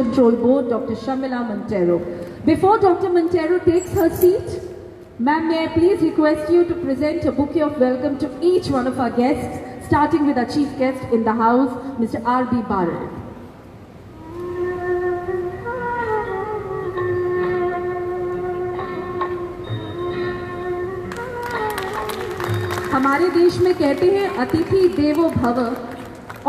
Control Board, Dr. Shamila Montero. Before Dr. Montero takes her seat, ma'am, may I please request you to present a bouquet of welcome to each one of our guests, starting with our chief guest in the house, Mr. R.B. Barrett. हमारे देश में कहते हैं अतिथि देवो भव,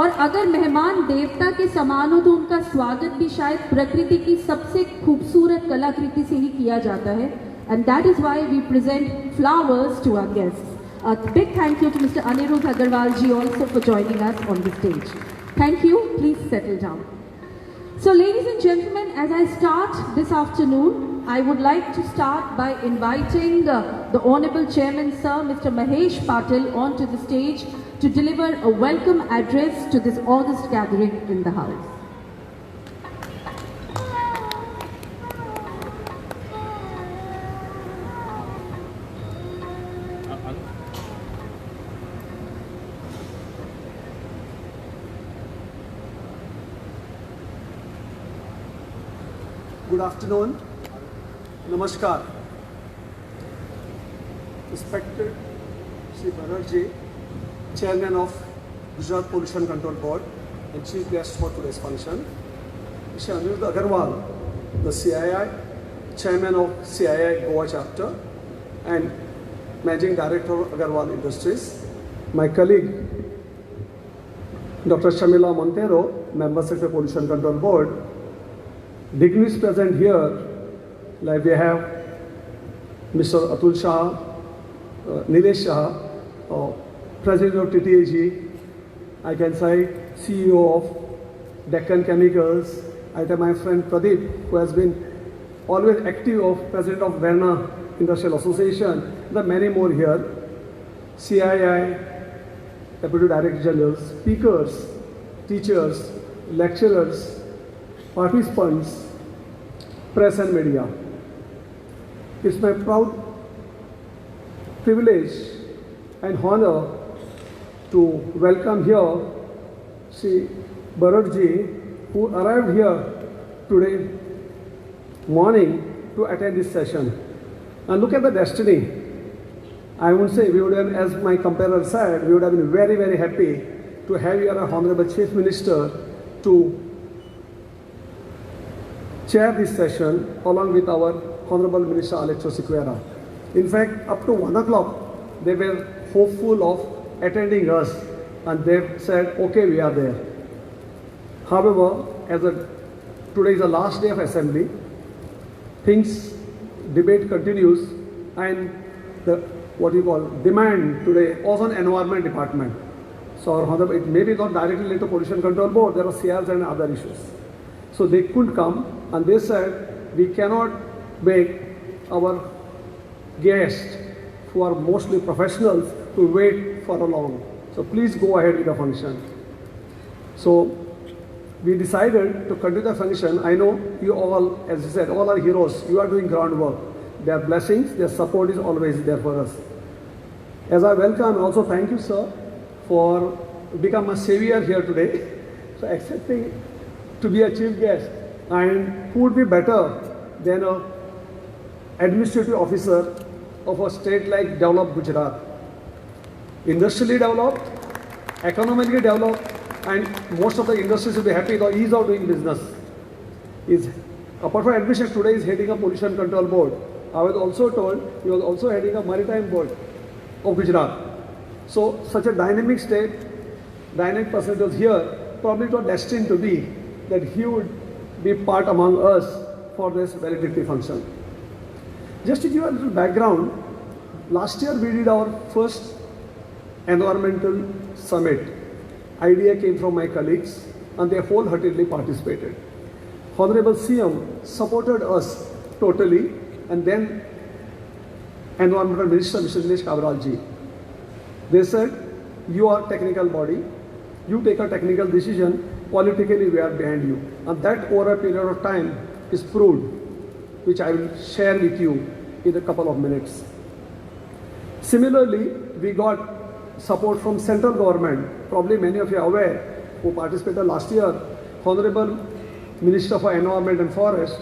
और अगर मेहमान देवता के समान हो तो उनका स्वागत भी शायद प्रकृति की सबसे खूबसूरत कलाकृति से ही किया जाता है. And that is why we present flowers to our guests. A big thank you to Mr. Anirudh Agarwal ji also for joining us on the stage. Thank you. Please settle down. So ladies and gentlemen, as I start this afternoon, I would like to start by inviting the Honorable Chairman Sir, Mr. Mahesh Patil, onto the stage to deliver a welcome address to this august gathering in the House. Good afternoon. Namaskar. Respected Shri Banerjee, Chairman of Gujarat Pollution Control Board and Chief Guest for today's function. Mr. Anirudh Agarwal, the CII, Chairman of CII Goa Chapter and Managing Director of Agarwal Industries. My colleague, Dr. Shamila Montero, Member Secretary Pollution Control Board. Dignitaries present here, like we have Mr. Atul Shah, Nilesh Shah, President of TTAG, I can say CEO of Deccan Chemicals, I have my friend Pradeep, who has been always active of President of Verna Industrial Association, there are many more here, CII, Deputy Director General, speakers, teachers, lecturers, participants, press and media. It's my proud privilege and honor to welcome here Shri Banerjee, who arrived here today morning to attend this session. And look at the destiny. I would say we would have, as my comparer said, we would have been very, very happy to have here a Honorable Chief Minister to chair this session along with our Honorable Minister Alexo Sequeira. In fact, up to 1 o'clock, they were hopeful of attending us and they said, okay, we are there. However, today is the last day of assembly, debate continues, and the demand today was on Environment Department. So Honorable, it may be not directly related to Pollution Control Board, there are CRs and other issues. So they couldn't come and they said, we cannot make our guests, who are mostly professionals, to wait for a long. So please go ahead with the function. So we decided to continue the function. I know you all, as you said, all are heroes. You are doing groundwork. Their blessings, their support is always there for us. As I welcome, also thank you, sir, for becoming a savior here today. So accepting to be a chief guest, and who would be better than an administrative officer of a state like developed Gujarat, industrially developed, economically developed, and most of the industries will be happy the ease of doing business. Apart from administration, today is heading a pollution control board. I was also told he was also heading a maritime board of Gujarat. So such a dynamic state, dynamic person was here, probably it was destined to be that he would be part among us for this valedictory function. Just to give a little background, last year we did our first environmental summit. Idea came from my colleagues and they wholeheartedly participated. Honorable CM supported us totally, and then Environmental Minister Mr. Nilesh Kabral ji. They said, you are technical body, you take a technical decision, politically we are behind you. And that over a period of time is proved, which I will share with you in a couple of minutes. Similarly, we got support from central government. Probably many of you are aware, who participated last year, Honorable Minister for Environment and Forest,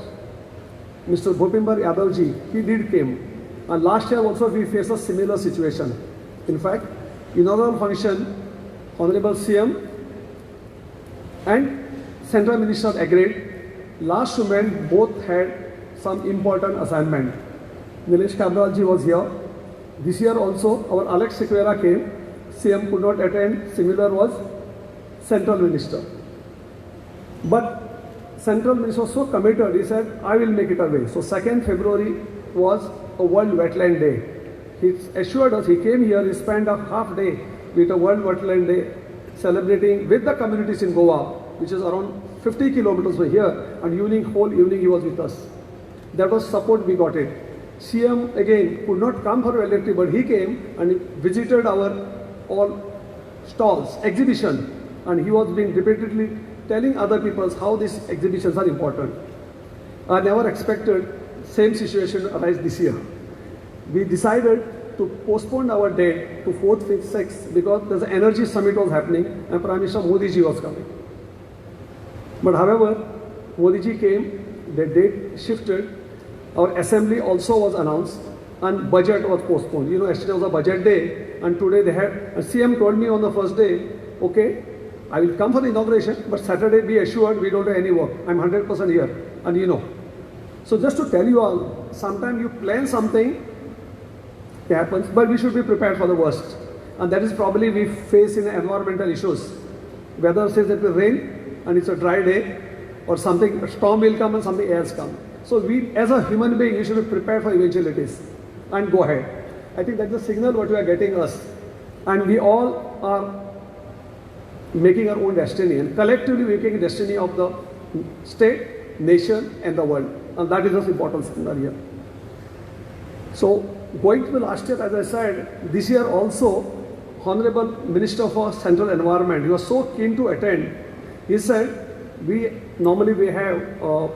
Mr. Bhupimbar Yadavji, he did came. And last year also we faced a similar situation. In fact, inaugural function, Honorable CM and Central Minister agreed. Last moment both had some important assignment. Nilesh Kabral was here. This year also our Alex Sequeira came. CM could not attend. Similar was Central Minister. But Central Minister was so committed, he said, I will make it a way. So 2nd February was a World Wetland Day. He assured us, he came here, he spent a half day with a World Wetland Day celebrating with the communities in Goa, which is around 50 kilometers from here, and whole evening he was with us. That was support we got it. CM again could not come for electric, but he came and visited our all stalls, exhibition, and he was being repeatedly telling other people how these exhibitions are important. I never expected same situation arise this year. We decided to postpone our date to 4th, 5th, 6th because there's an energy summit was happening and Prime Minister Modi ji was coming. But however, Modi ji came, the date shifted, our assembly also was announced and budget was postponed. You know, yesterday was a budget day and today they had, CM told me on the first day, okay, I will come for the inauguration, but Saturday be assured we don't do any work. I'm 100% here, and you know. So just to tell you all, sometimes you plan something, it happens, but we should be prepared for the worst. And that is probably we face in environmental issues. Weather says it will rain and it's a dry day, or something, a storm will come and something else come. So we, as a human being, we should be prepared for eventualities and go ahead. I think that's the signal what we are getting us. And we all are making our own destiny and collectively making destiny of the state, nation and the world. And that is the important signal here. So going to the last year, as I said, this year also, Honorable Minister for Central Environment, he was so keen to attend. He said, normally we have a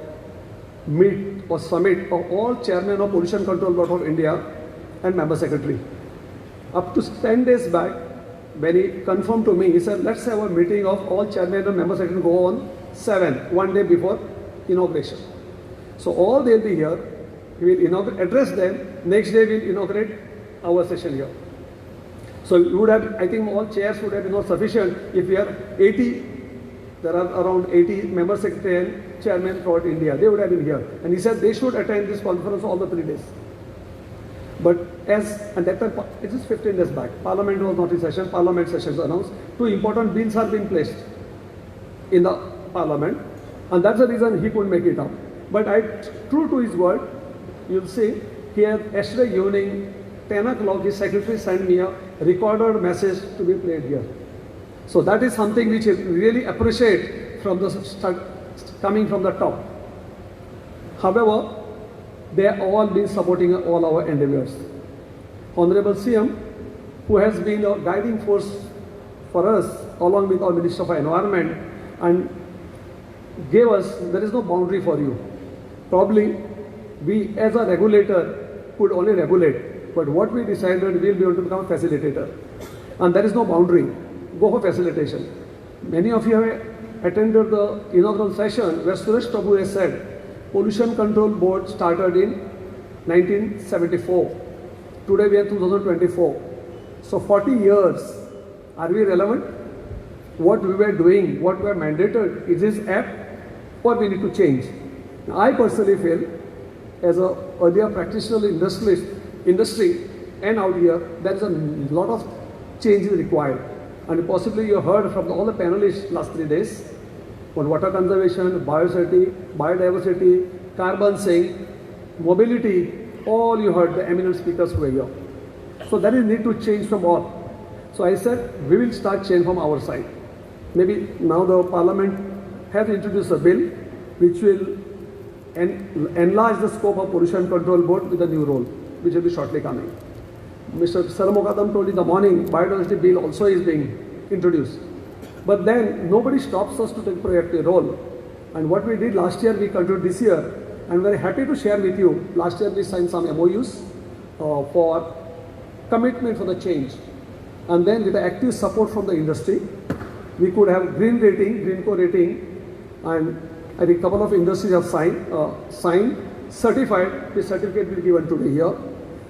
meet or summit of all chairmen of Pollution Control Board of India and member secretary. Up to 10 days back, when he confirmed to me, he said, let's have a meeting of all chairmen and member secretary go on 7th, one day before inauguration. So all they'll be here, he will address them, next day we'll inaugurate our session here. So you would have, I think all chairs would have been not sufficient if we are 80, there are around 80 member secretary and chairmen throughout India, they would have been here. And he said they should attend this conference all the 3 days. But and that time, it is 15 days back, Parliament was not in session, Parliament sessions announced, 2 important bills are being placed in the Parliament, and that's the reason he couldn't make it up. But true to his word, you'll see, here yesterday evening, 10 o'clock, his secretary sent me a recorded message to be played here. So that is something which I really appreciate from coming from the top. However, they have all been supporting all our endeavors. Honorable CM, who has been a guiding force for us, along with our Minister for Environment, and gave us, there is no boundary for you. Probably, we as a regulator could only regulate, but what we decided, we will be able to become a facilitator. And there is no boundary. Go for facilitation. Many of you have attended the inaugural session where Suresh Prabhu has said, Pollution Control Board started in 1974. Today we are 2024. So 40 years. Are we relevant? What we were doing, what we were mandated, is this app or we need to change? Now, I personally feel, as a earlier practitioner in industry and out here, there is a lot of change required. And possibly you heard from all the panelists last 3 days on water conservation, biodiversity, carbon sink, mobility, all you heard the eminent speakers were here. So there is need to change from all. So I said, we will start change from our side. Maybe now the Parliament has introduced a bill which will enlarge the scope of Pollution Control Board with a new role, which will be shortly coming. Mr. Saramokadam told in the morning, biodiversity bill also is being introduced. But then nobody stops us to take proactive role. And what we did last year, we continued this year. I'm very happy to share with you. Last year we signed some MOUs for commitment for the change. And then with the active support from the industry, we could have green rating, green co rating, and I think a couple of industries have signed, certified. The certificate will be given today here.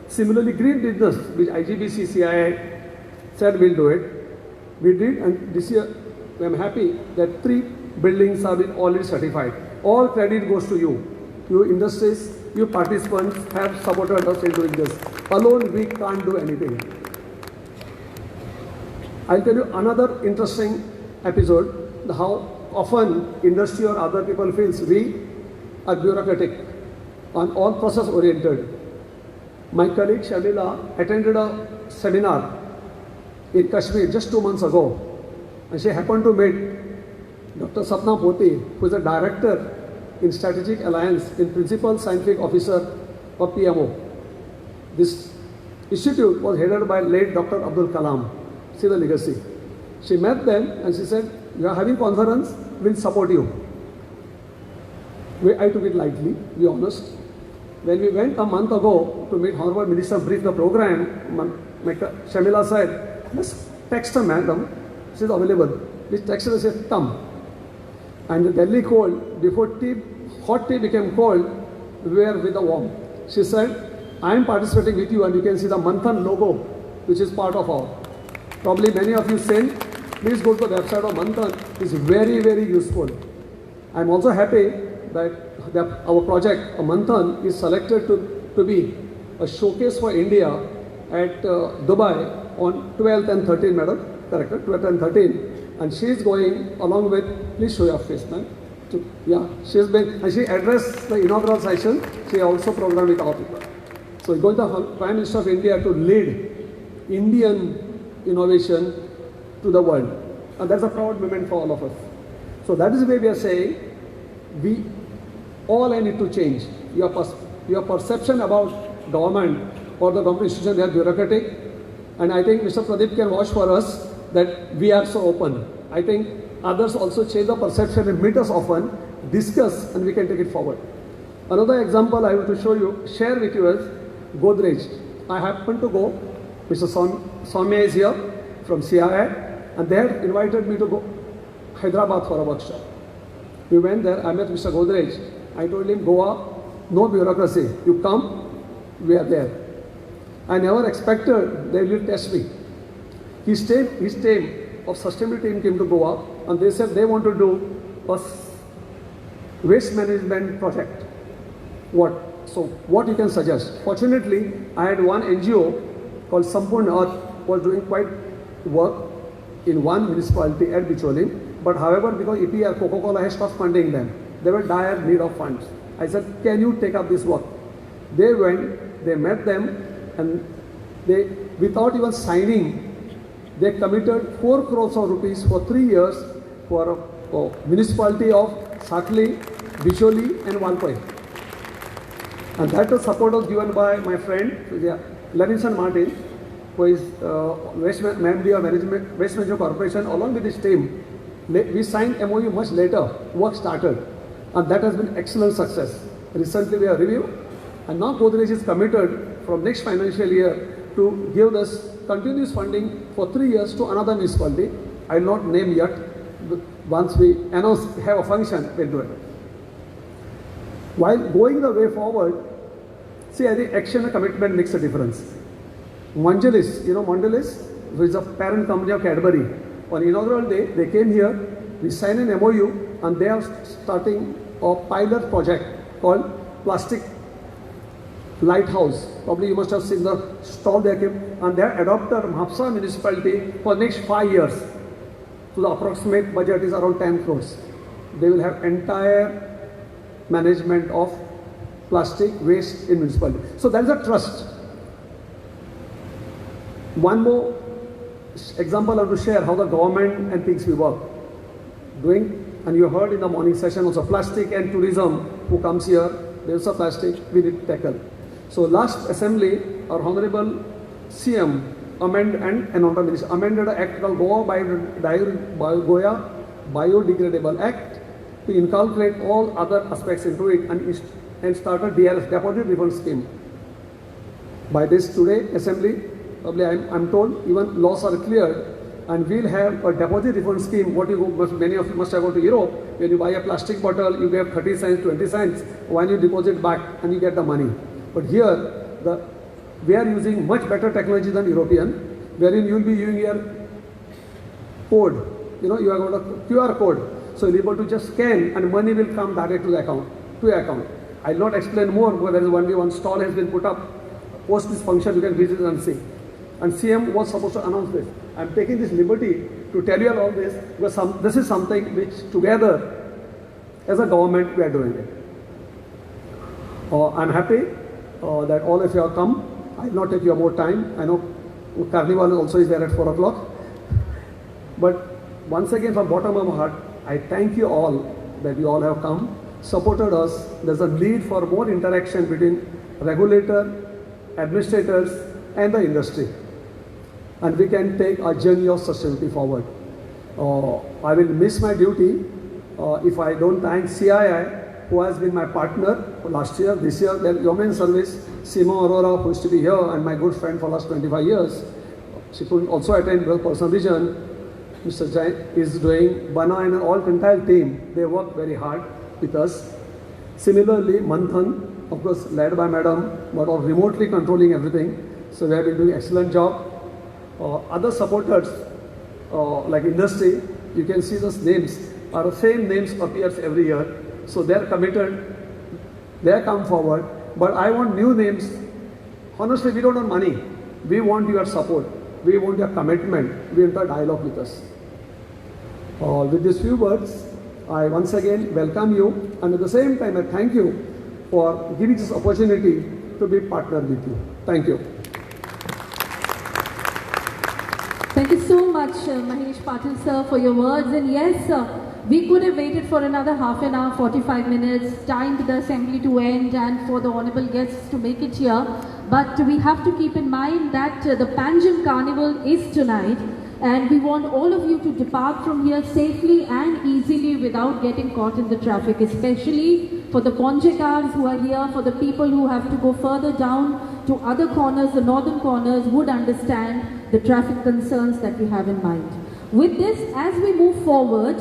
Similarly, green business, which IGBC, CII said we'll do it. We did, and this year I'm happy that 3 buildings have been already certified. All credit goes to you. You industries, you participants have supported us in doing this. Alone, we can't do anything. I'll tell you another interesting episode, how often industry or other people feels we are bureaucratic and all process oriented. My colleague Shalila attended a seminar in Kashmir just 2 months ago, and she happened to meet Dr. Sapna Poti, who is a director in Strategic Alliance in Principal Scientific Officer of PMO. This institute was headed by late Dr. Abdul Kalam. See the legacy. She met them and she said, "You are having conference, we'll support you." I took it lightly, to be honest. When we went a month ago to meet Honorable Minister, brief the program, Shamila said, "Let's text her, madam. She is available." We texted her and said, "Come." And the Delhi cold, before hot tea became cold, we were with the warm. She said, "I am participating with you," and you can see the Manthan logo, which is part of our. Probably many of you send, please go to the website of Manthan. It's very, very useful. I'm also happy that our project, Manthan, is selected to be a showcase for India at Dubai on 12th and 13th, madam. Correct, 12th and 13th. And she is going along with, please show your face, ma'am. Yeah, she has been, and she addressed the inaugural session. She also programmed with our people. So going to the Prime Minister of India to lead Indian innovation to the world. And that's a proud moment for all of us. So that is why we are saying, we all need to change. Your perception about government or the government institution, they are bureaucratic. And I think Mr. Pradeep can vouch for us that we are so open. I think others also change the perception and meet us often, discuss, and we can take it forward. Another example I want to share with you is Godrej. I happen to go, Mr. Soumya is here from CII, and they had invited me to go Hyderabad for a workshop. We went there, I met Mr. Godrej. I told him, Goa, no bureaucracy. You come, we are there. I never expected they will test me. His team of sustainability team came to Goa, and they said they want to do a waste management project. What you can suggest? Fortunately, I had one NGO called Sampurna Earth was doing quite work in one municipality at Bicholim, but however, because EPR, Coca-Cola has stopped funding them, they were in dire need of funds. I said, "Can you take up this work?" They went, they met them, and they, without even signing, they committed 4 crores of rupees for 3 years for a municipality of Sakli, Bicholi and Walpai. And that support was given by my friend, Levinson Martin, who is Waste Management Corporation, along with his team. We signed MOU much later, work started, and that has been excellent success. Recently we have reviewed, and now Godrej is committed from next financial year to give us continuous funding for 3 years to another municipality. I will not name yet, but once we announce, have a function, we'll do it. While going the way forward, see, I think action and commitment makes a difference. Mondelez, you know Mondelez, who is a parent company of Cadbury. On inaugural day, they came here, we signed an MOU, and they are starting a pilot project called Plastic Lighthouse. Probably you must have seen the stall they came, and they are adopted Mahapsa municipality for next 5 years. So the approximate budget is around 10 crores. They will have entire management of plastic waste in municipality. So that is a trust. One more example I want to share how the government and things we work. And you heard in the morning session also, plastic and tourism, who comes here, there's a plastic, we need to tackle. So last assembly, our Honorable CM amended an act called Goa Biodegradable Act to inculcate all other aspects into it and start a DRF, Deposit Refund Scheme. By this today assembly, probably I'm told even laws are clear and we'll have a deposit refund scheme. Many of you must have gone to Europe. When you buy a plastic bottle, you get 30 cents, 20 cents. When you deposit back, and you get the money. But here, we are using much better technology than European, wherein you will be using your code. You have got a QR code, so you're able to just scan, and money will come direct to the account, your account. I'll not explain more, because there is one stall has been put up. Post this function, you can visit and see. And CM was supposed to announce this. I'm taking this liberty to tell you all this, because this is something which together, as a government, we are doing it. I'm happy that all of you have come. I will not take you more time. I know Carnival also is there at 4 o'clock. But once again, from bottom of my heart, I thank you all that you all have come, supported us. There's a need for more interaction between regulator, administrators, and the industry. And we can take a journey of sustainability forward. I will miss my duty if I don't thank CII, who has been my partner last year, this year, their Yeoman Service, Sima Aurora, who is to be here, and my good friend for last 25 years. She could also attend for personal vision. Mr. Jain is doing, Bana and all entire team, they work very hard with us. Similarly, Manthan, of course, led by Madam, but all remotely controlling everything. So we have been doing excellent job. Other supporters, like industry, you can see those names, are the same names appears every year. So they are committed, they come forward. But I want new names. Honestly, we don't want money. We want your support. We want your commitment. We want a dialogue with us. With these few words, I once again welcome you, and at the same time I thank you for giving this opportunity to be partnered with you. Thank you. Thank you so much, Mahesh Patil sir, for your words. And yes, we could have waited for another half an hour, 45 minutes, timed the assembly to end and for the honorable guests to make it here. But we have to keep in mind that the Panjim Carnival is tonight, and we want all of you to depart from here safely and easily without getting caught in the traffic, especially for the Ponjekars who are here, for the people who have to go further down to other corners, the northern corners, would understand the traffic concerns that we have in mind. With this, as we move forward,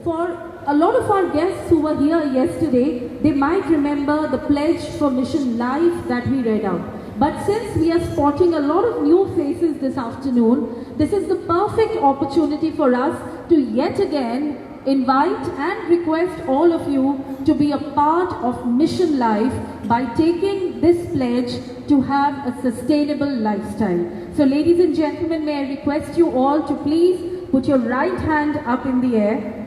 for a lot of our guests who were here yesterday, they might remember the pledge for Mission Life that we read out. But since we are spotting a lot of new faces this afternoon, this is the perfect opportunity for us to yet again invite and request all of you to be a part of Mission Life by taking this pledge to have a sustainable lifestyle. So ladies and gentlemen, may I request you all to please put your right hand up in the air.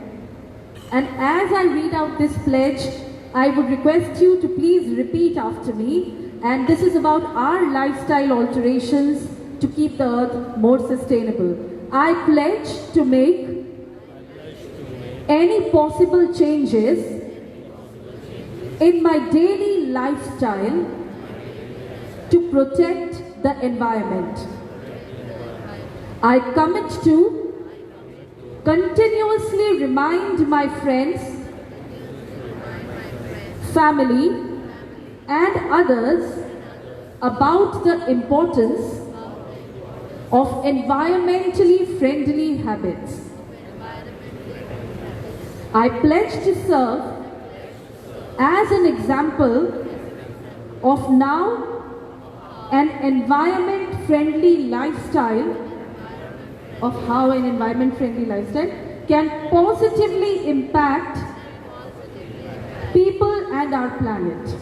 And as I read out this pledge, I would request you to please repeat after me. And this is about our lifestyle alterations to keep the earth more sustainable. I pledge to make any possible changes in my daily lifestyle to protect the environment. I commit to continuously remind my friends, family, and others about the importance of environmentally friendly habits. I pledge to serve as an example of now an environment-friendly lifestyle, of how an environment-friendly lifestyle can positively impact people and our planet.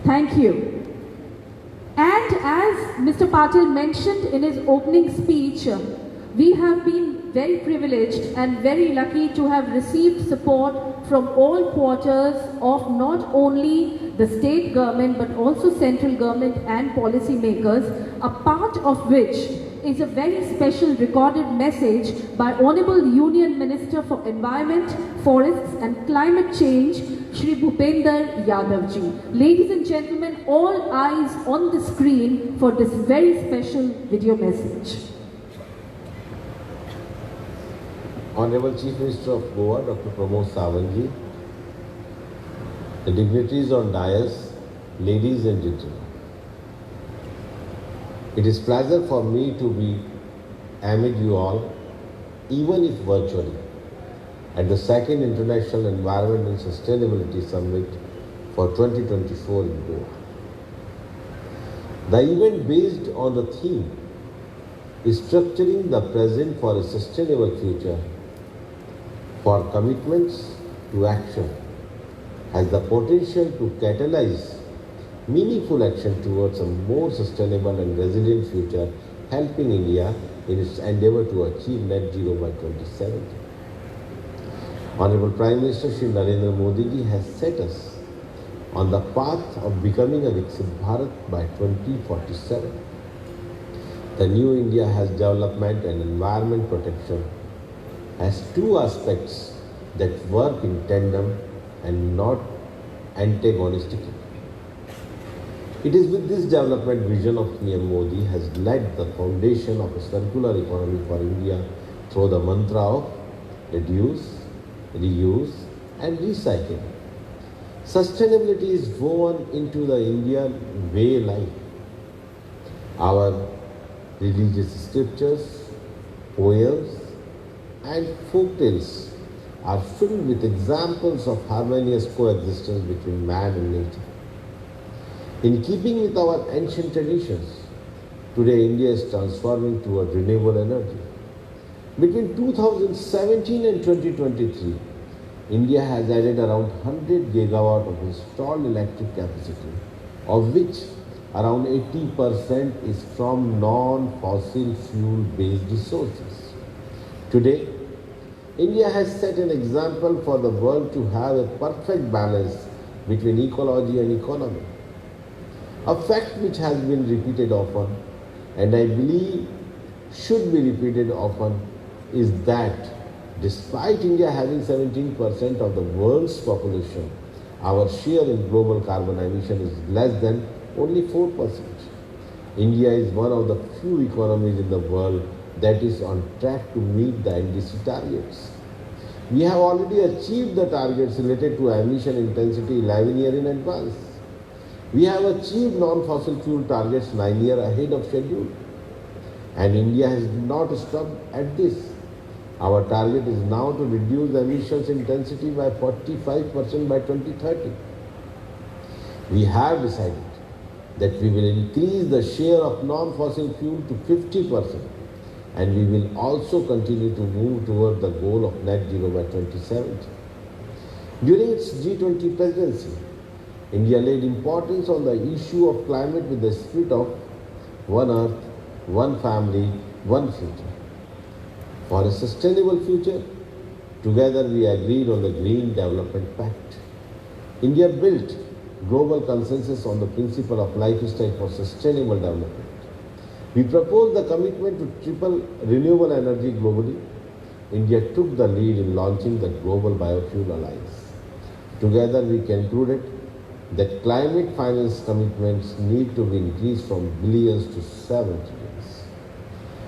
Thank you. And as Mr. Patil mentioned in his opening speech, we have been very privileged and very lucky to have received support from all quarters of not only the state government but also central government and policy makers, a part of which is a very special recorded message by Honorable Union Minister for Environment, Forests and Climate Change, Shri Bhupender Yadav ji. Ladies and gentlemen, all eyes on the screen for this very special video message. Honorable Chief Minister of Goa, Dr. Pramod Sawantji, the dignitaries on dais, ladies and gentlemen. It is pleasure for me to be amid you all, even if virtually, at the second International Environment and Sustainability Summit for 2024 in Goa. The event, based on the theme is structuring the present for a sustainable future, for commitments to action, has the potential to catalyze meaningful action towards a more sustainable and resilient future, helping India in its endeavor to achieve net zero by 2070. Honorable Prime Minister Shri Narendra Modi ji has set us on the path of becoming a Viksit Bharat by 2047. The new India has development and environment protection as two aspects that work in tandem and not antagonistically. It is with this development vision of PM Modi has led the foundation of a circular economy for India through the mantra of reduce, reuse and recycle. Sustainability is woven into the Indian way life. Our religious scriptures, poems and folk tales are filled with examples of harmonious coexistence between man and nature. In keeping with our ancient traditions, today India is transforming toward renewable energy. Between 2017 and 2023, India has added around 100 gigawatt of installed electric capacity, of which around 80% is from non-fossil fuel-based resources. Today, India has set an example for the world to have a perfect balance between ecology and economy. A fact which has been repeated often, and I believe should be repeated often, is that despite India having 17% of the world's population, our share in global carbon emission is less than only 4%. India is one of the few economies in the world that is on track to meet the NDC targets. We have already achieved the targets related to emission intensity 11 years in advance. We have achieved non-fossil fuel targets 9 years ahead of schedule. And India has not stopped at this. Our target is now to reduce emissions intensity by 45% by 2030. We have decided that we will increase the share of non-fossil fuel to 50%, and we will also continue to move toward the goal of net zero by 2070. During its G20 presidency, India laid importance on the issue of climate with the spirit of one earth, one family, one future. For a sustainable future, together we agreed on the Green Development Pact. India built global consensus on the principle of lifestyle for sustainable development. We proposed the commitment to triple renewable energy globally. India took the lead in launching the Global Biofuel Alliance. Together we concluded that climate finance commitments need to be increased from billions to 7 trillions.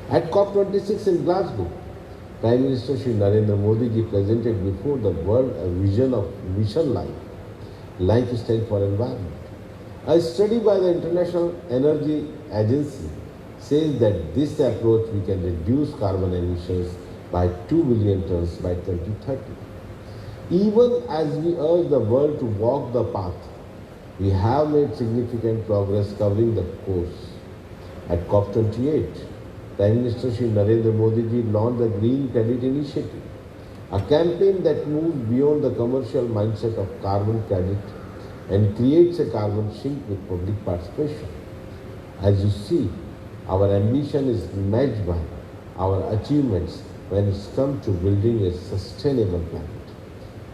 At COP26 in Glasgow, Prime Minister Shri Narendra Modi ji presented before the world a vision of Mission Life, Lifestyle for Environment. A study by the International Energy Agency says that this approach we can reduce carbon emissions by 2 billion tons by 2030. Even as we urge the world to walk the path, we have made significant progress covering the course. At COP28, Prime Minister Shri Narendra Modi ji launched the Green Credit Initiative, a campaign that moves beyond the commercial mindset of carbon credit and creates a carbon sink with public participation. As you see, our ambition is matched by our achievements when it comes to building a sustainable planet.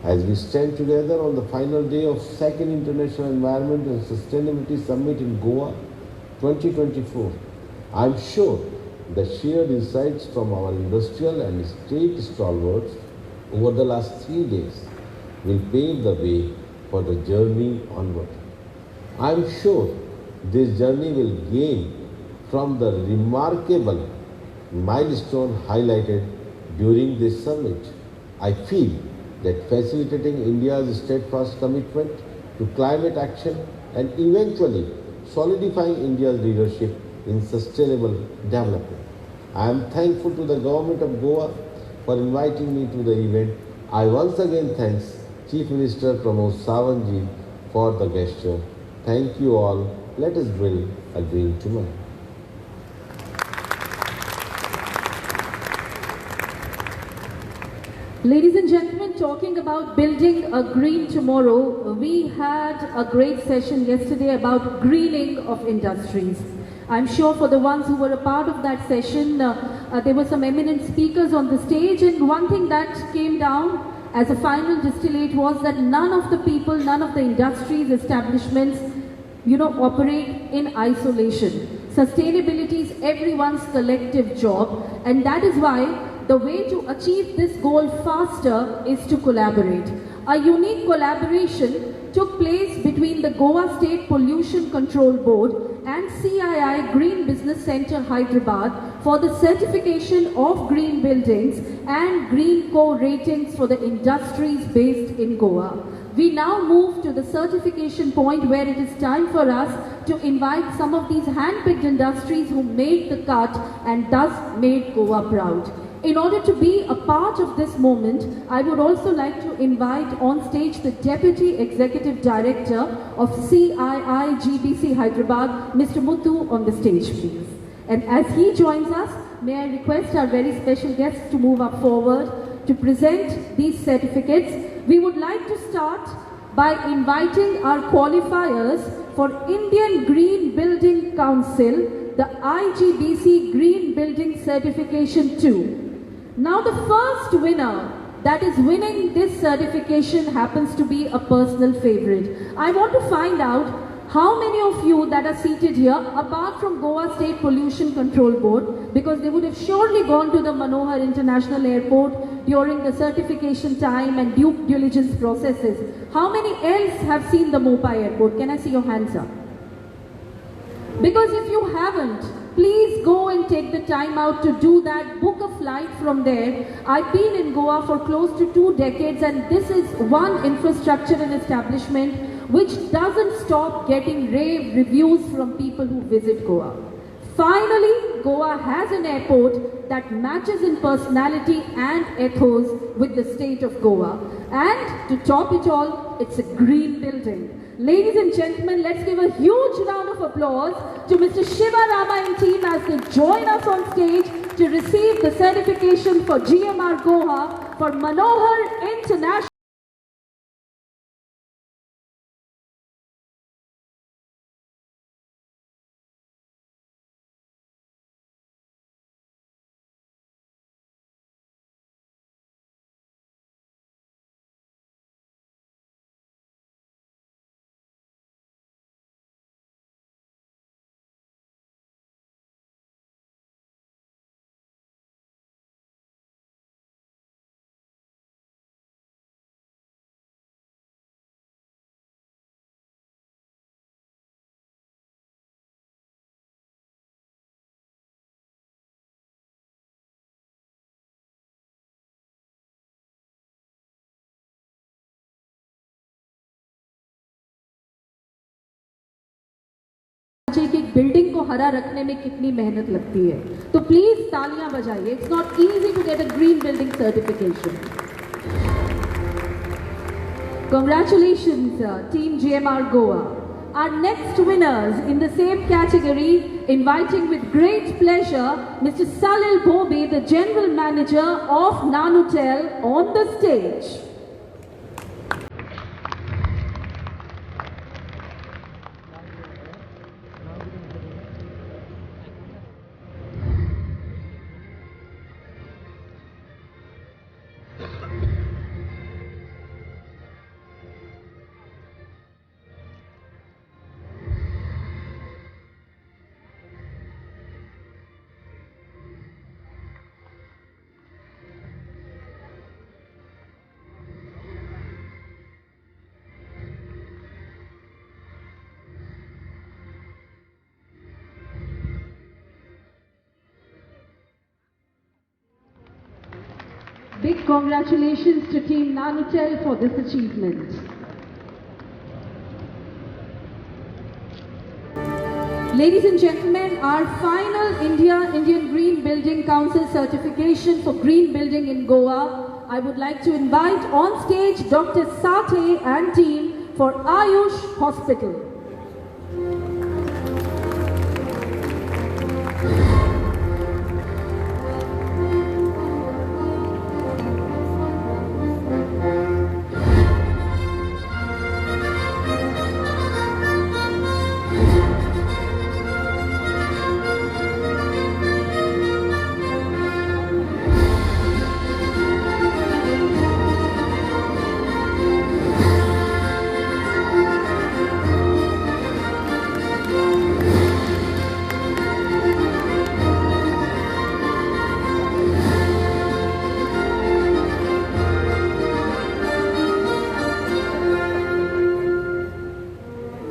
As we stand together on the final day of 2nd International Environment and Sustainability Summit in Goa 2024, I am sure the shared insights from our industrial and state stalwarts over the last 3 days will pave the way for the journey onward. I am sure this journey will gain from the remarkable milestone highlighted during this summit. I feel that facilitating India's steadfast commitment to climate action and eventually solidifying India's leadership in sustainable development I am thankful to the government of Goa for inviting me to the event. I once again thanks Chief Minister Pramod Sawantji for the gesture. Thank you all. Let us build a green tomorrow. Ladies and gentlemen, talking about building a green tomorrow, we had a great session yesterday about greening of industries. I'm sure for the ones who were a part of that session, there were some eminent speakers on the stage, and one thing that came down as a final distillate was that none of the people, none of the industries, establishments, operate in isolation. Sustainability is everyone's collective job, and that is why the way to achieve this goal faster is to collaborate. A unique collaboration took place between the Goa State Pollution Control Board and CII Green Business Centre Hyderabad for the certification of green buildings and green core ratings for the industries based in Goa. We now move to the certification point where it is time for us to invite some of these hand-picked industries who made the cut and thus made Goa proud. In order to be a part of this moment, I would also like to invite on stage the Deputy Executive Director of CII GBC Hyderabad, Mr. Muthu, on the stage, please. And as he joins us, may I request our very special guests to move up forward to present these certificates. We would like to start by inviting our qualifiers for Indian Green Building Council, the IGBC Green Building Certification 2. Now the first winner that is winning this certification happens to be a personal favorite. I want to find out how many of you that are seated here, apart from Goa State Pollution Control Board, because they would have surely gone to the Manohar International Airport during the certification time and due diligence processes. How many else have seen the Mopa Airport? Can I see your hands up? Because if you haven't, please go and take the time out to do that, book a flight from there. I've been in Goa for close to 2 decades, and this is one infrastructure and establishment which doesn't stop getting rave reviews from people who visit Goa. Finally, Goa has an airport that matches in personality and ethos with the state of Goa. And to top it all, it's a green building. Ladies and gentlemen, let's give a huge round of applause to Mr. Shiva Rama and team as they join us on stage to receive the certification for GMR Goa for Manohar International. एक building को हरा रखने में कितनी मेहनत लगती है, तो प्लीज तालियां बजाइए. It's not easy to get a green building certification. Congratulations, Team GMR Goa. Our next winners in the same category, inviting with great pleasure Mr. Salil Bhobe, the General Manager of Nanutel, on the stage. Big congratulations to Team Nanutel for this achievement. Ladies and gentlemen, our final Indian Green Building Council certification for green building in Goa. I would like to invite on stage Dr. Sathe and team for Ayush Hospital.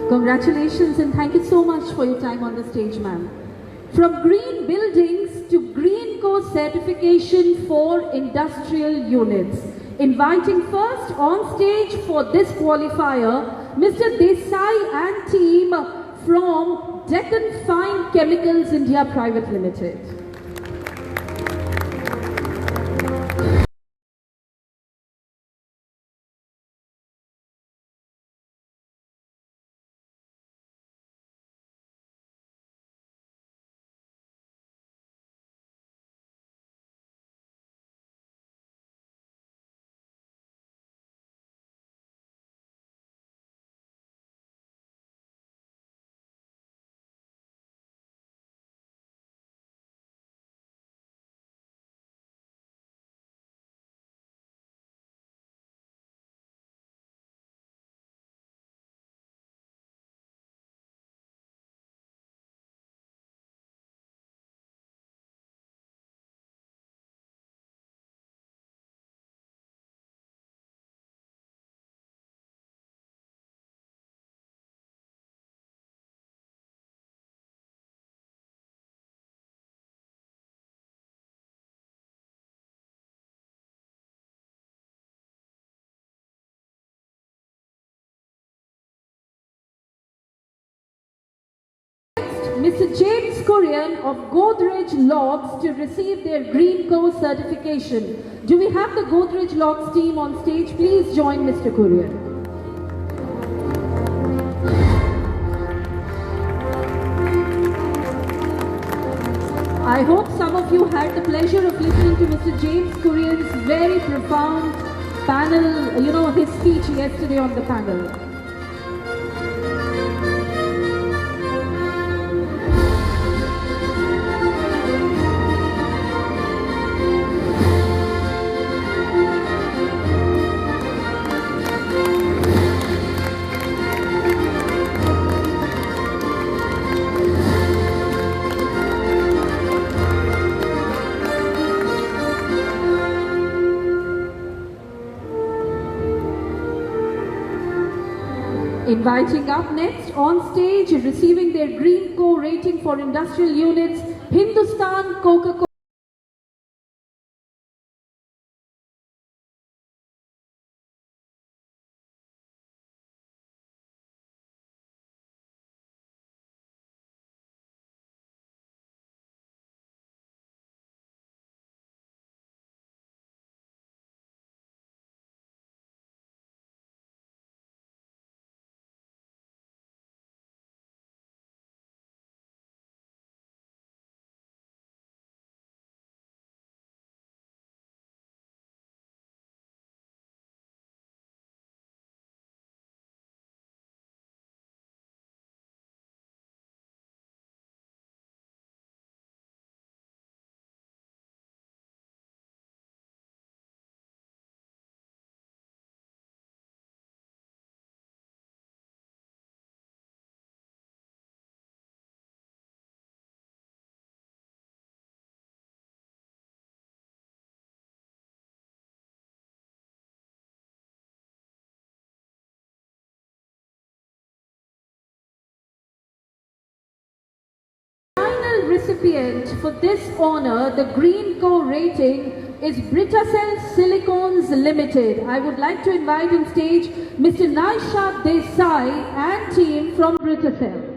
Congratulations and thank you so much for your time on the stage, ma'am. From green buildings to Green Co certification for industrial units. Inviting first on stage for this qualifier, Mr. Desai and team from Deccan Fine Chemicals India Private Limited. Mr. James Kurian of Godrej Logs to receive their Green Co certification. Do we have the Godrej Logs team on stage? Please join Mr. Kurian. I hope some of you had the pleasure of listening to Mr. James Kurian's very profound panel, his speech yesterday on the panel. Inviting up next on stage, receiving their Green Co rating for industrial units, Hindustan Coca-Cola. Recipient for this honor, the Green Co rating is Britacell Silicones Limited. I would like to invite on stage Mr. Naishad Desai and team from Britacell.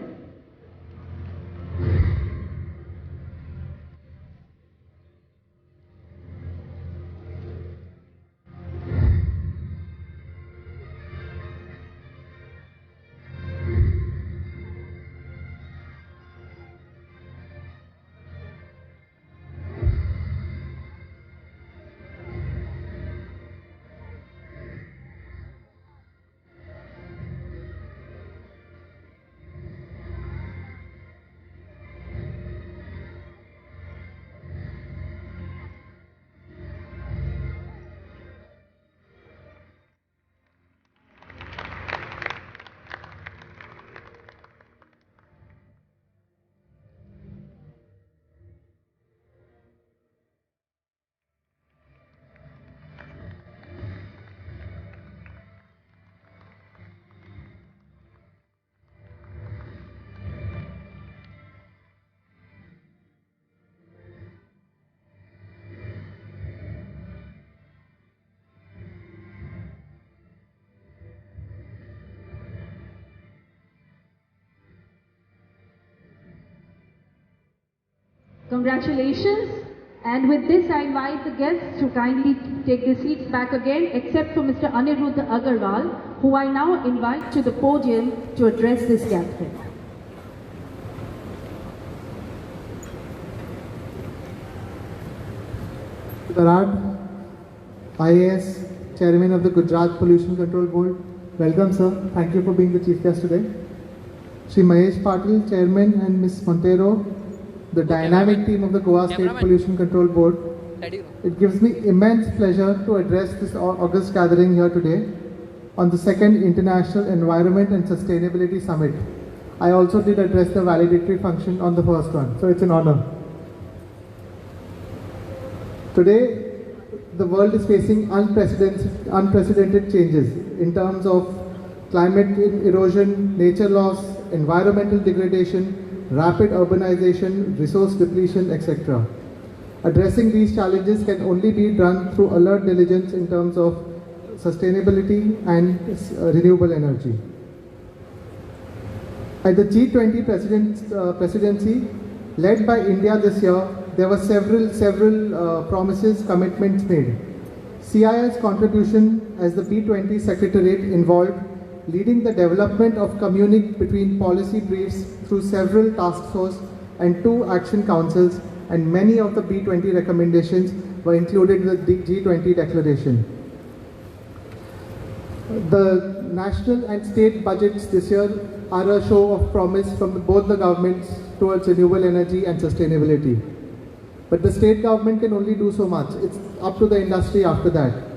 Congratulations. And with this, I invite the guests to kindly take their seats back again, except for Mr. Aniruddha Agarwal, who I now invite to the podium to address this gathering. Tarad, IAS, Chairman of the Gujarat Pollution Control Board. Welcome, sir. Thank you for being the chief guest today. Shri Mahesh Patil, Chairman, and Ms. Montero, the dynamic team of the Goa State Pollution Control Board. It gives me immense pleasure to address this august gathering here today on the second International Environment and Sustainability Summit. I also did address the valedictory function on the first one, so it's an honor. Today, the world is facing unprecedented changes in terms of climate erosion, nature loss, environmental degradation, rapid urbanization, resource depletion, etc. Addressing these challenges can only be done through alert diligence in terms of sustainability and renewable energy. At the G20 presidency led by India this year, there were several promises, commitments made. CII's contribution as the B20 Secretariat involved leading the development of communique between policy briefs through several task force and 2 action councils, and many of the B20 recommendations were included in the G20 declaration. The national and state budgets this year are a show of promise from both the governments towards renewable energy and sustainability. But the state government can only do so much. It's up to the industry after that.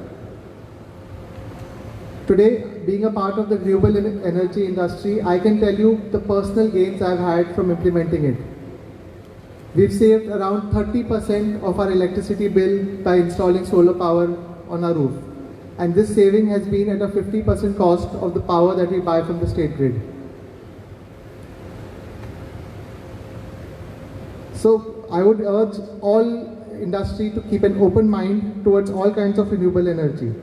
Today, being a part of the renewable energy industry, I can tell you the personal gains I've had from implementing it. We've saved around 30% of our electricity bill by installing solar power on our roof. And this saving has been at a 50% cost of the power that we buy from the state grid. So I would urge all industry to keep an open mind towards all kinds of renewable energy.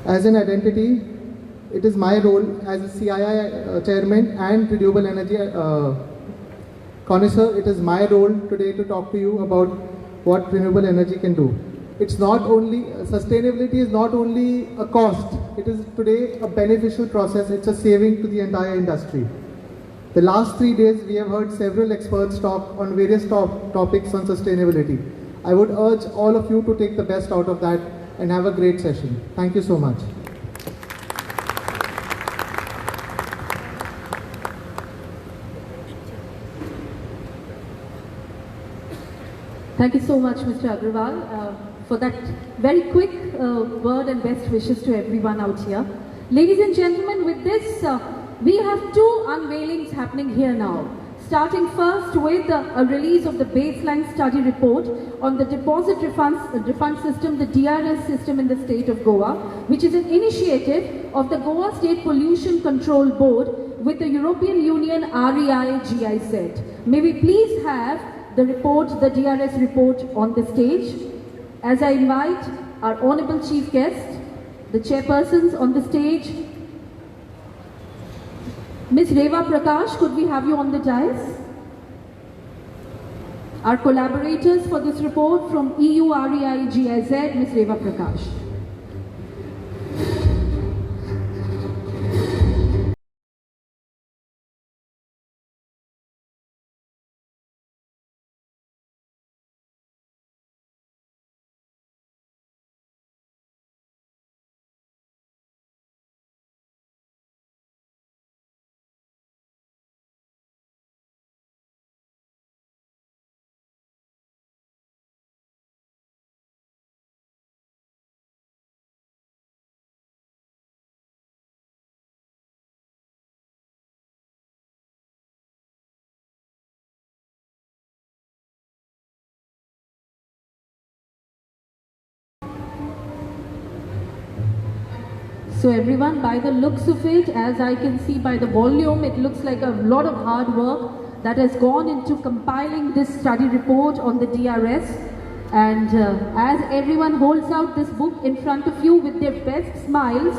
As an identity, it is my role as a CII chairman and renewable energy connoisseur. It is my role today to talk to you about what renewable energy can do. It's not only, sustainability is not only a cost, it is today a beneficial process. It's a saving to the entire industry. The last 3 days we have heard several experts talk on various topics on sustainability. I would urge all of you to take the best out of that and have a great session. Thank you so much. Thank you so much, Mr. Agarwal, for that very quick word and best wishes to everyone out here. Ladies and gentlemen, with this, we have 2 unveilings happening here now. Starting first with a release of the baseline study report on the deposit refund system, the DRS system in the state of Goa, which is an initiative of the Goa State Pollution Control Board with the European Union REI GIZ. May we please have the report, the DRS report on the stage, as I invite our honorable chief guest, the chairpersons on the stage. Ms. Reva Prakash, could we have you on the dais? Our collaborators for this report from EU REI GIZ, Ms. Reva Prakash. So everyone, by the looks of it, as I can see by the volume, it looks like a lot of hard work that has gone into compiling this study report on the DRS. And as everyone holds out this book in front of you with their best smiles,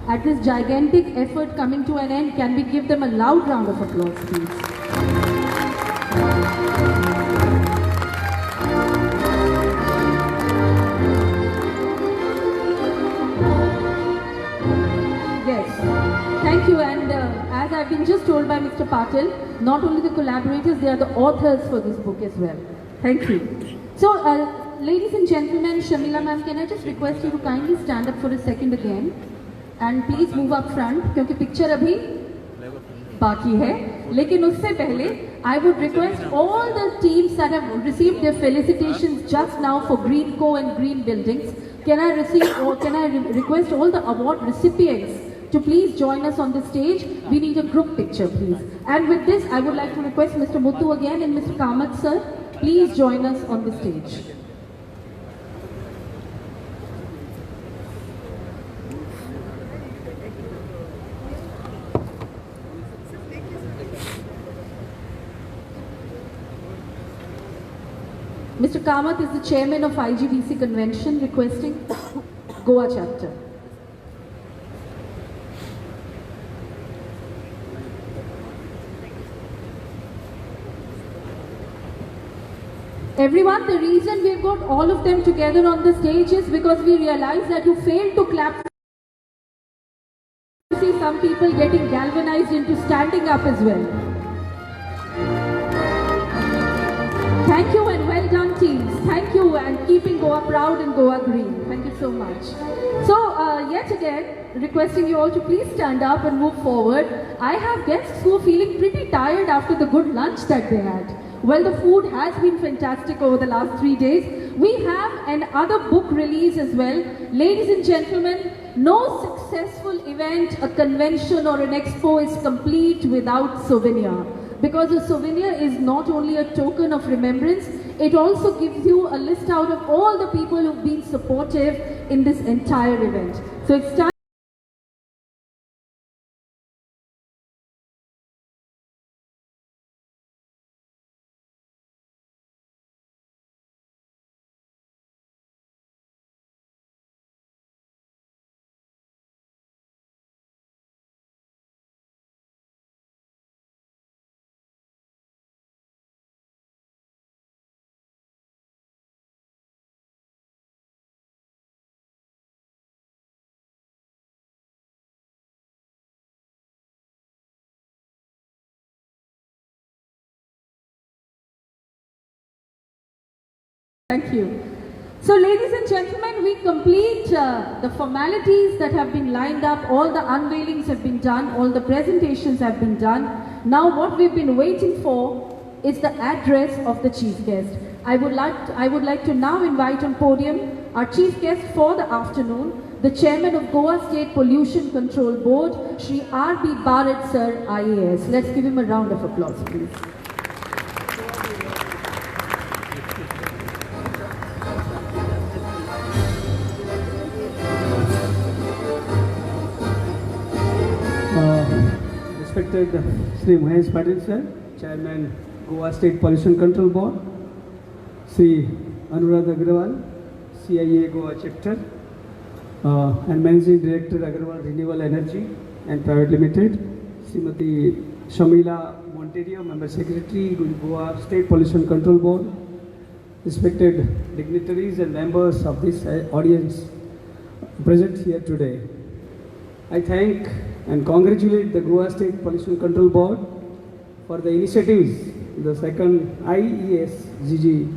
at this gigantic effort coming to an end. Can we give them a loud round of applause, please? Yes, thank you. And as I've been just told by Mr. Patil, not only the collaborators, they are the authors for this book as well. Thank you. So, ladies and gentlemen, Shamila ma'am, can I just request you to kindly stand up for a second again? And please move up front, क्योंकि picture अभी बाकी है. लेकिन उससे पहले, I would request all the teams that have received their felicitations just now for Green Co and Green Buildings. Can I request all the award recipients to please join us on the stage? We need a group picture, please. And with this, I would like to request Mr. Muthu again and Mr. Kamath sir, please join us on the stage. Mr. Kamath is the chairman of IGBC Convention, requesting Goa chapter. Everyone, the reason we've got all of them together on the stage is because we realize that you failed to clap. You see some people getting galvanized into standing up as well. Thank you and well done, teams. Thank you and keeping Goa proud and Goa green. Thank you so much. So, yet again, requesting you all to please stand up and move forward. I have guests who are feeling pretty tired after the good lunch that they had. Well, the food has been fantastic over the last 3 days. We have another book release as well. Ladies and gentlemen, no successful event, a convention or an expo is complete without souvenir. Because a souvenir is not only a token of remembrance, it also gives you a list out of all the people who've been supportive in this entire event. So it's time. Thank you. So ladies and gentlemen, we complete the formalities that have been lined up, all the unveilings have been done, all the presentations have been done. Now what we've been waiting for is the address of the chief guest. I would like to now invite on podium our chief guest for the afternoon, the chairman of Goa State Pollution Control Board, Shri R.B. Bharat sir, IAS. Let's give him a round of applause, please. Respected Sri Mahesh Patil sir, Chairman Goa State Pollution Control Board, Sri Anuradha Agrawal, CIA Goa Chapter, and Managing Director Agrawal Renewable Energy and Private Limited, Srimati Shamila Monterio, Member Secretary, Goa State Pollution Control Board, respected dignitaries and members of this audience present here today. I thank and congratulate the Goa State Pollution Control Board for the initiatives, the second IES GG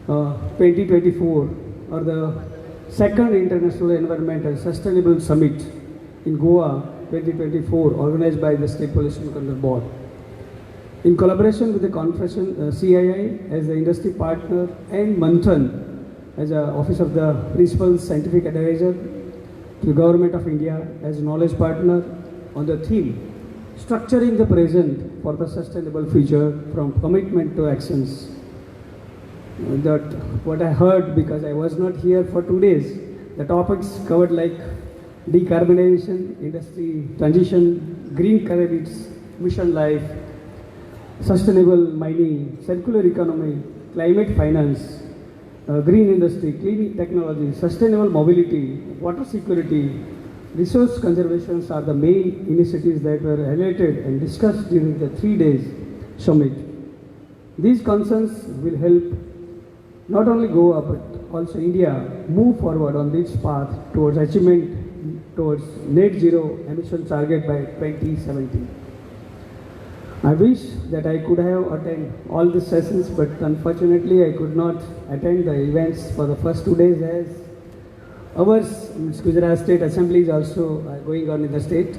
2024 or the second International Environment and Sustainable Summit in Goa 2024 organized by the State Pollution Control Board. In collaboration with the Confederation CII as the industry partner and Manthan as the Office of the Principal Scientific Advisor to the Government of India as knowledge partner on the theme structuring the present for the sustainable future from commitment to actions. That what I heard, because I was not here for 2 days, the topics covered like decarbonization, industry transition, green credits, mission life, sustainable mining, circular economy, climate finance, green industry, clean technology, sustainable mobility, water security, resource conservations are the main initiatives that were highlighted and discussed during the 3 days summit. These concerns will help not only Goa but also India move forward on this path towards achievement towards net zero emission target by 2070. I wish that I could have attended all the sessions, but unfortunately I could not attend the events for the first 2 days as our Gujarat State Assembly is also going on in the state.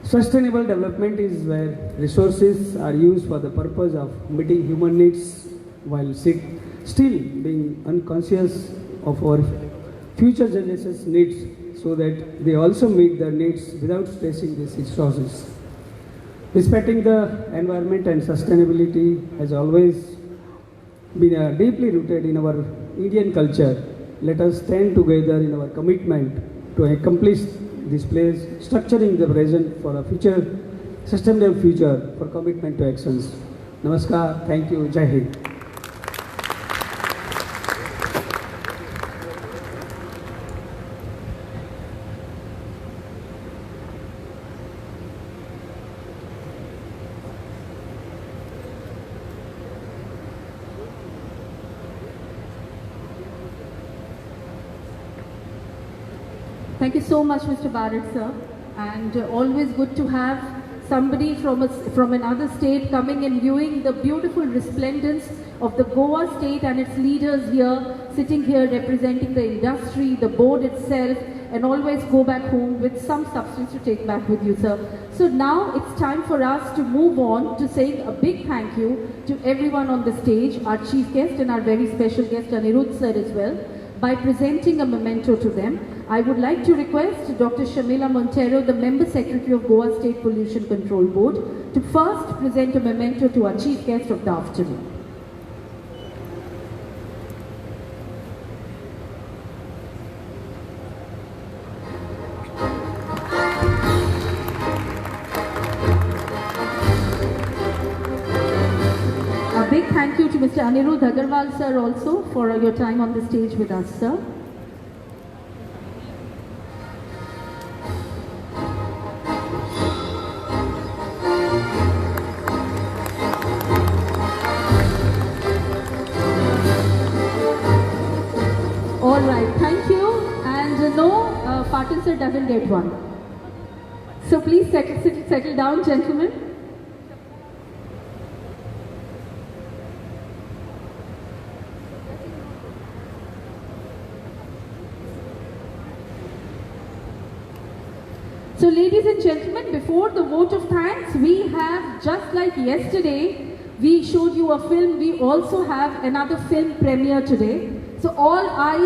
Sustainable development is where resources are used for the purpose of meeting human needs while still being unconscious of our future generations' needs so that they also meet their needs without stressing these resources. Respecting the environment and sustainability has always been deeply rooted in our Indian culture. Let us stand together in our commitment to accomplish this place, structuring the present for a future, sustainable future for commitment to actions. Namaskar, thank you, Jai Hind. Thank you so much, Mr. Barrett, sir. And always good to have somebody from another state coming and viewing the beautiful resplendence of the Goa state and its leaders here, sitting here representing the industry, the board itself, and always go back home with some substance to take back with you, sir. So now it's time for us to move on to saying a big thank you to everyone on the stage, our chief guest and our very special guest, Anirudh sir, as well, by presenting a memento to them. I would like to request Dr. Shamila Montero, the Member Secretary of Goa State Pollution Control Board, to first present a memento to our chief guest of the afternoon. A big thank you to Mr. Anirudh Agarwal sir also for your time on the stage with us, sir. All right, thank you. And no, Patil sir doesn't get one. So please settle down, gentlemen. So ladies and gentlemen, before the vote of thanks, we have, just like yesterday, we showed you a film, we also have another film premiere today. So all eyes